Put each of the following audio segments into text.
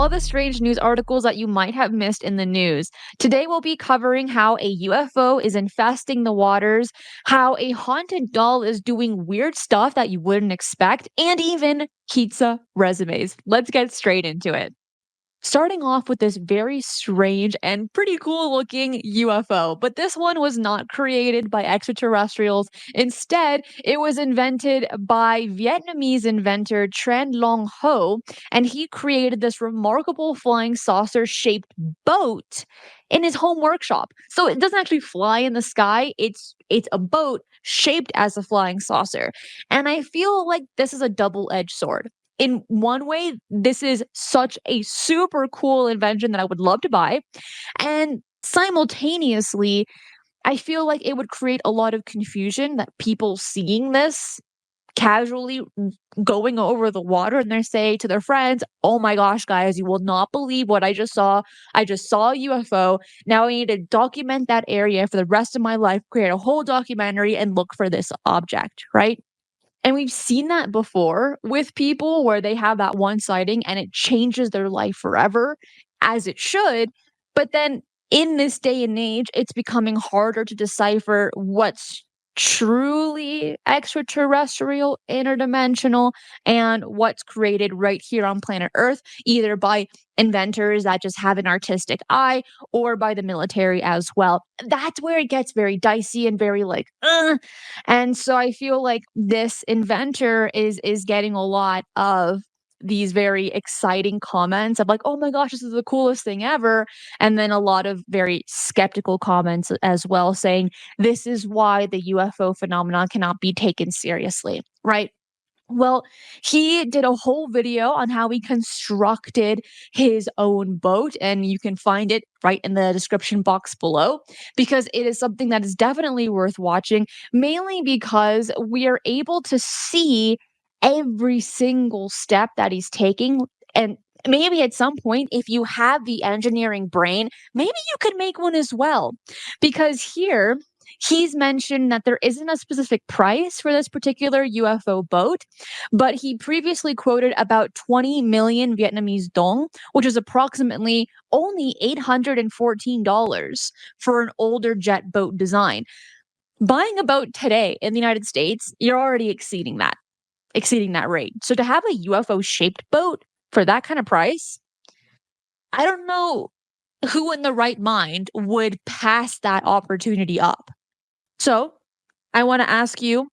all the strange news articles that you might have missed in the news. Today, we'll be covering how a UFO is infesting the waters, how a haunted doll is doing weird stuff that you wouldn't expect, and even pizza resumes. Let's get straight into it. Starting off with this very strange and pretty cool looking UFO, but this one was not created by extraterrestrials. Instead, it was invented by Vietnamese inventor Tran Long Ho, and he created this remarkable flying saucer shaped boat in his home workshop. So it doesn't actually fly in the sky, it's a boat shaped as a flying saucer. And I feel like this is a double-edged sword. In one way, this is such a super cool invention that I would love to buy. And simultaneously, I feel like it would create a lot of confusion that people seeing this casually going over the water and they say to their friends, "Oh my gosh, guys, you will not believe what I just saw. I just saw a UFO. Now I need to document that area for the rest of my life, create a whole documentary and look for this object," right? And we've seen that before with people where they have that one sighting and it changes their life forever, as it should. But then in this day and age, it's becoming harder to decipher what's truly extraterrestrial, interdimensional, and what's created right here on planet Earth, either by inventors that just have an artistic eye or by the military as well. That's where it gets very dicey and very like, and so I feel like this inventor is getting a lot of these very exciting comments of like, "Oh my gosh, this is the coolest thing ever." And then a lot of very skeptical comments as well saying, "This is why the UFO phenomenon cannot be taken seriously." Right? Well, he did a whole video on how he constructed his own boat, and you can find it right in the description box below because it is something that is definitely worth watching, mainly because we are able to see every single step that he's taking. And maybe at some point, if you have the engineering brain, maybe you could make one as well. Because here, he's mentioned that there isn't a specific price for this particular UFO boat, but he previously quoted about 20 million Vietnamese dong, which is approximately only $814 for an older jet boat design. Buying a boat today in the United States, you're already exceeding that rate. So to have a UFO shaped boat for that kind of price, I don't know who in the right mind would pass that opportunity up. So I want to ask you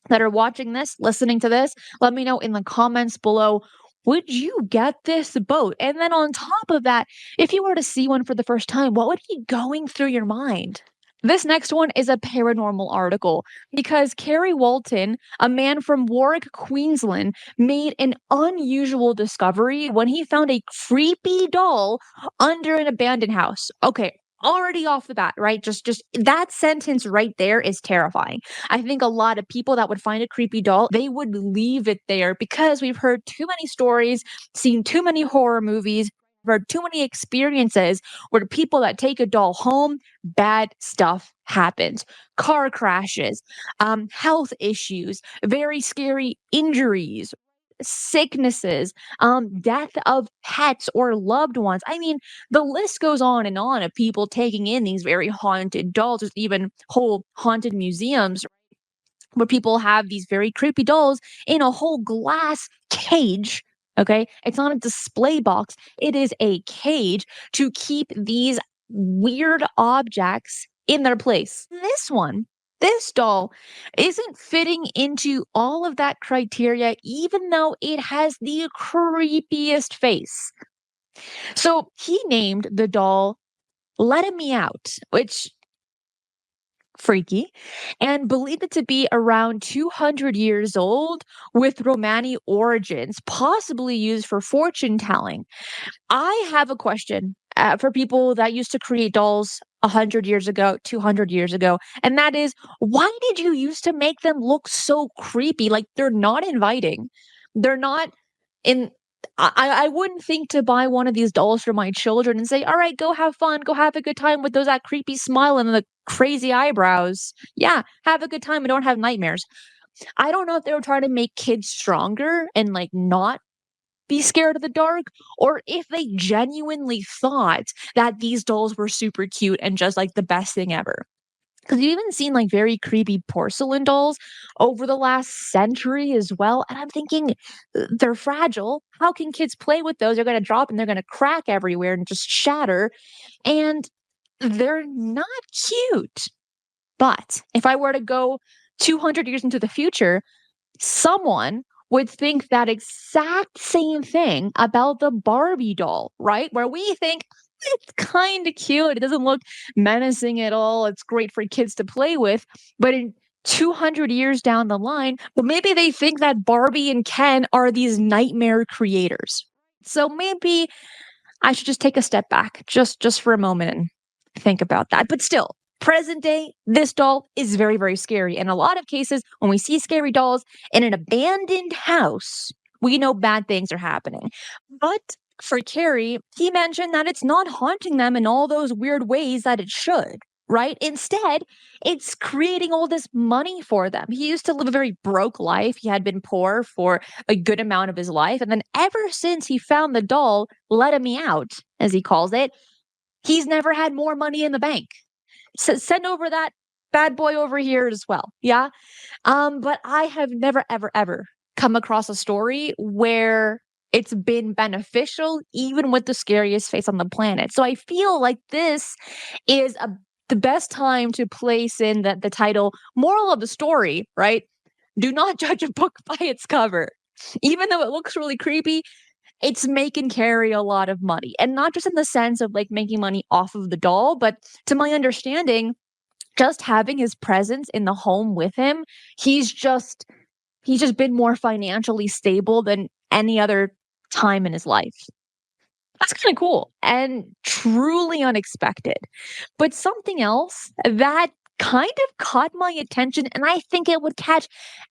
that are watching this, listening to this, let me know in the comments below. Would you get this boat? And then on top of that, if you were to see one for the first time, what would be going through your mind? This next one is a paranormal article because Kerry Walton, a man from Warwick, Queensland, made an unusual discovery when he found a creepy doll under an abandoned house. Okay, already off the bat, right? Just that sentence right there is terrifying. I think a lot of people that would find a creepy doll, they would leave it there because we've heard too many stories, seen too many horror movies, heard too many experiences where people that take a doll home, bad stuff happens. Car crashes, health issues, very scary injuries, sicknesses, death of pets or loved ones. I mean, the list goes on and on of people taking in these very haunted dolls. There's even whole haunted museums where people have these very creepy dolls in a whole glass cage. Okay. It's not a display box, it is a cage to keep these weird objects in their place. This doll isn't fitting into all of that criteria, even though it has the creepiest face. So he named the doll Let Me Out, which freaky, and believed it to be around 200 years old with Romani origins, possibly used for fortune telling. I have a question for people that used to create dolls 100 years ago, 200 years ago, and that is, why did you used to make them look so creepy? Like they're not inviting. They're not in. I wouldn't think to buy one of these dolls for my children and say, "All right, go have fun, go have a good time with that creepy smile and the crazy eyebrows. Yeah, have a good time and don't have nightmares." I don't know if they were trying to make kids stronger and like not be scared of the dark, or if they genuinely thought that these dolls were super cute and just like the best thing ever. Because you've even seen like very creepy porcelain dolls over the last century as well. And I'm thinking, they're fragile. How can kids play with those? They're going to drop and they're going to crack everywhere and just shatter. And they're not cute. But if I were to go 200 years into the future, someone would think that exact same thing about the Barbie doll, right? Where we think it's kind of cute. It doesn't look menacing at all. It's great for kids to play with. But in 200 years down the line, well, maybe they think that Barbie and Ken are these nightmare creators. So maybe I should just take a step back just for a moment and think about that. But still, present day, this doll is very, very scary. In a lot of cases, when we see scary dolls in an abandoned house, we know bad things are happening. But for Carrie, he mentioned that it's not haunting them in all those weird ways that it should. Right? Instead, it's creating all this money for them. He used to live a very broke life. He had been poor for a good amount of his life. And then ever since he found the doll, letting me out, as he calls it, he's never had more money in the bank. So send over that bad boy over here as well. Yeah. But I have never, ever, ever come across a story where it's been beneficial, even with the scariest face on the planet. So I feel like this is the best time to place in the title moral of the story, right? Do not judge a book by its cover. Even though it looks really creepy, it's making Carrie a lot of money. And not just in the sense of like making money off of the doll, but to my understanding, just having his presence in the home with him, he's just he's just been more financially stable than any other time in his life. That's kind of cool and truly unexpected. But something else that kind of caught my attention, and I think it would catch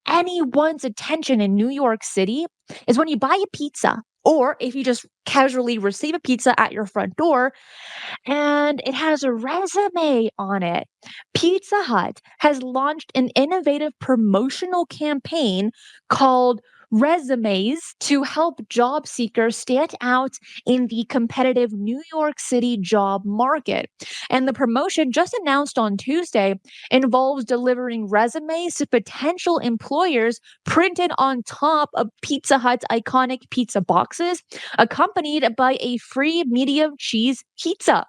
anyone's attention in New York City, is when you buy a pizza, or if you just casually receive a pizza at your front door, and it has a resume on it. Pizza Hut has launched an innovative promotional campaign called Resumes to help job seekers stand out in the competitive New York City job market. And the promotion, just announced on Tuesday, involves delivering resumes to potential employers printed on top of Pizza Hut's iconic pizza boxes, accompanied by a free medium cheese pizza.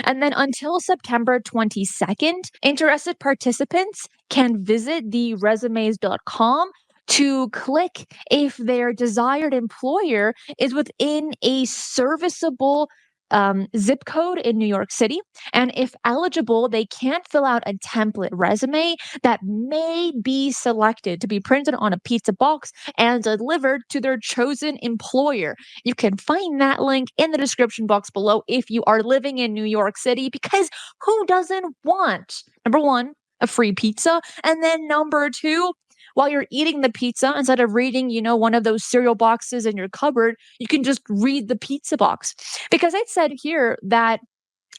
And then until September 22nd, interested participants can visit the resumes.com to click if their desired employer is within a serviceable zip code in New York City. And if eligible, they can fill out a template resume that may be selected to be printed on a pizza box and delivered to their chosen employer. You can find that link in the description box below if you are living in New York City, because who doesn't want, number one, a free pizza? And then number two, while you're eating the pizza, instead of reading, one of those cereal boxes in your cupboard, you can just read the pizza box. Because it said here that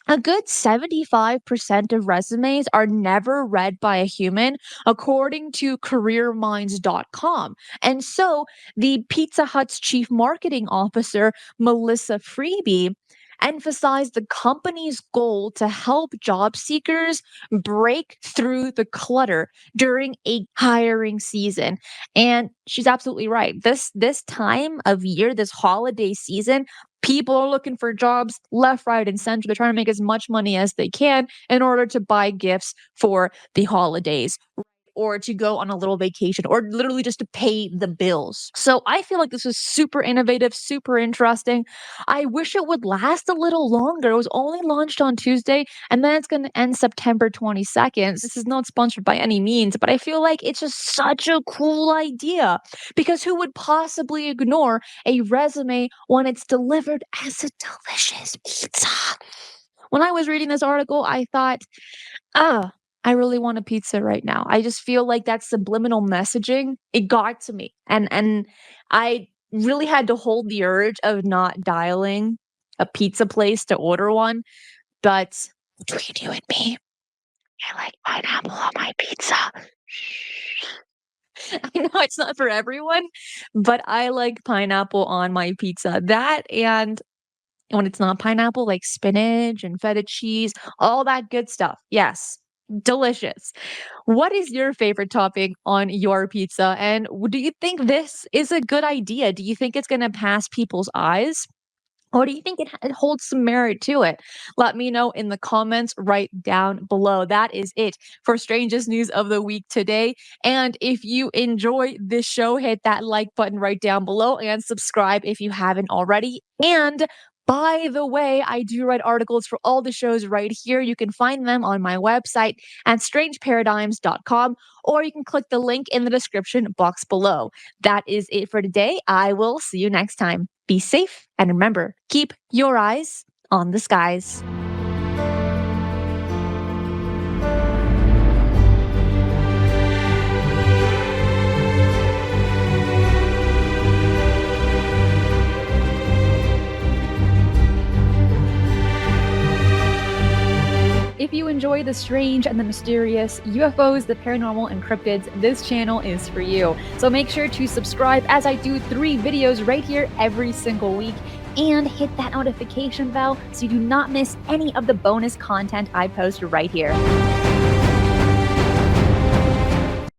a good 75% of resumes are never read by a human, according to careerminds.com. And so the Pizza Hut's chief marketing officer, Melissa Freeby, emphasized the company's goal to help job seekers break through the clutter during a hiring season. And she's absolutely right. This time of year, this holiday season, people are looking for jobs left, right, and center. They're trying to make as much money as they can in order to buy gifts for the holidays, or to go on a little vacation, or literally just to pay the bills. So I feel like this is super innovative, super interesting. I wish it would last a little longer. It was only launched on Tuesday, and then it's going to end September 22nd. This is not sponsored by any means, but I feel like it's just such a cool idea, because who would possibly ignore a resume when it's delivered as a delicious pizza? When I was reading this article, I thought, ah, I really want a pizza right now. I just feel like that subliminal messaging, it got to me. And I really had to hold the urge of not dialing a pizza place to order one. But between you and me, I like pineapple on my pizza. know it's not for everyone, but I like pineapple on my pizza. That and when it's not pineapple, like spinach and feta cheese, all that good stuff. Yes, delicious. What is your favorite topping on your pizza? And do you think this is a good idea? Do you think it's going to pass people's eyes? Or do you think it holds some merit to it? Let me know in the comments right down below. That is it for Strangest News of the Week today. And if you enjoy this show, hit that like button right down below and subscribe if you haven't already. And by the way, I do write articles for all the shows right here. You can find them on my website at strangeparadigms.com, or you can click the link in the description box below. That is it for today. I will see you next time. Be safe, and remember, keep your eyes on the skies. If you enjoy the strange and the mysterious, UFOs, the paranormal, and cryptids, this channel is for you. So make sure to subscribe, as I do 3 videos right here every single week, and hit that notification bell so you do not miss any of the bonus content I post right here.